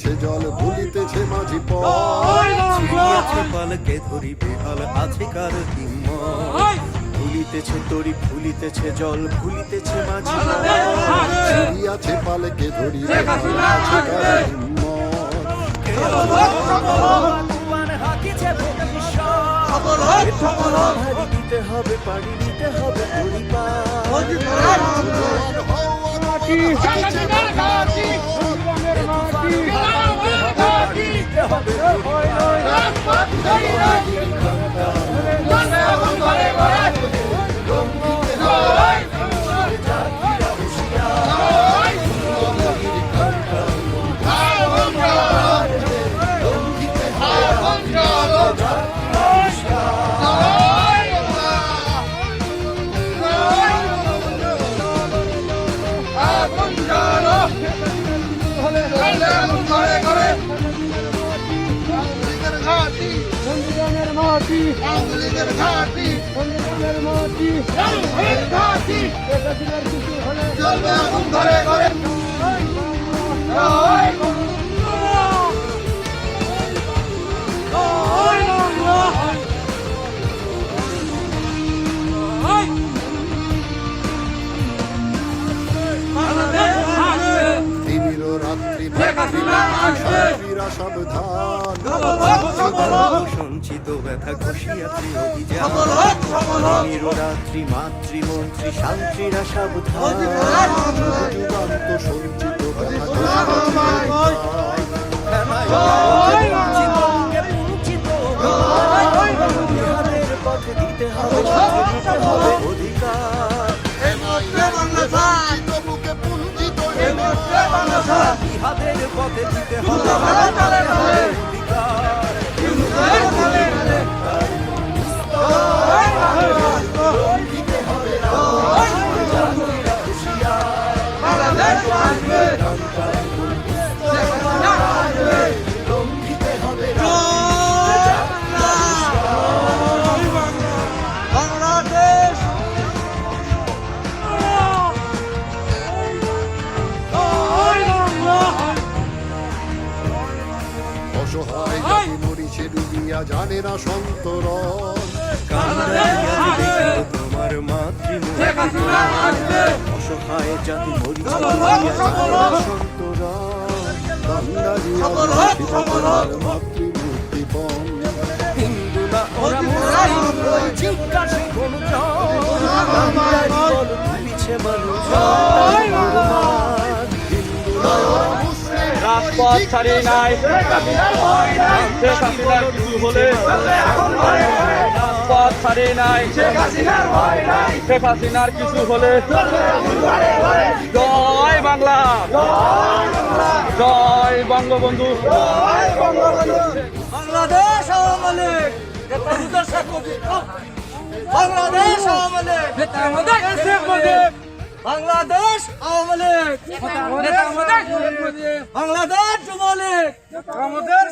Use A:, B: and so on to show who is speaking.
A: ভুলিতেছে জল ভুলিতেছে মাঝি পথ
B: পালকে ধরি বেহাল আছে কার হিম্মত ভুলিতেছে তরি ভুলিতেছে জল ভুলিতেছে মাঝি
A: আছে পালকে ধরি বেহাল আছে কার
B: দিতে হবে পাড়ি দিতে হবে সঞ্চিত ব্যথা ঘষিয়াত্রী অভিযান রাত্রি মাতৃমন্ত্রী শান্তিরা সাবধান
A: সঞ্চিত
B: পথে দিতে হবে অধিকার ইহাদের পথে দিতে হবে
A: অসহায় জাতি মরিছে ডুবিয়া জানে না সন্তরণ
B: তোমার মাতৃমূর্তি অসহায় জাতি মরিছে ডুবিয়া জানে না সন্তরণ
A: মাতৃমূর্তি পণ
B: হিন্দু না ওরা মুসলিম জিজ্ঞাসা কোন ভুলিছে মানুষ
C: রাজপথ ছাড়ি নাই শেখ হাসিনার কিছু হলে রাজপথ ছাড়ি নাই শেখ হাসিনার কিছু হলে জয় বাংলা জয় বঙ্গবন্ধু
D: বাংলাদেশ আওয়ামী লীগ বাংলাদেশ আওয়ামী লীগ বাংলাদেশ আওয়ামী লীগ বাংলাদেশ যুবলীগ আমাদের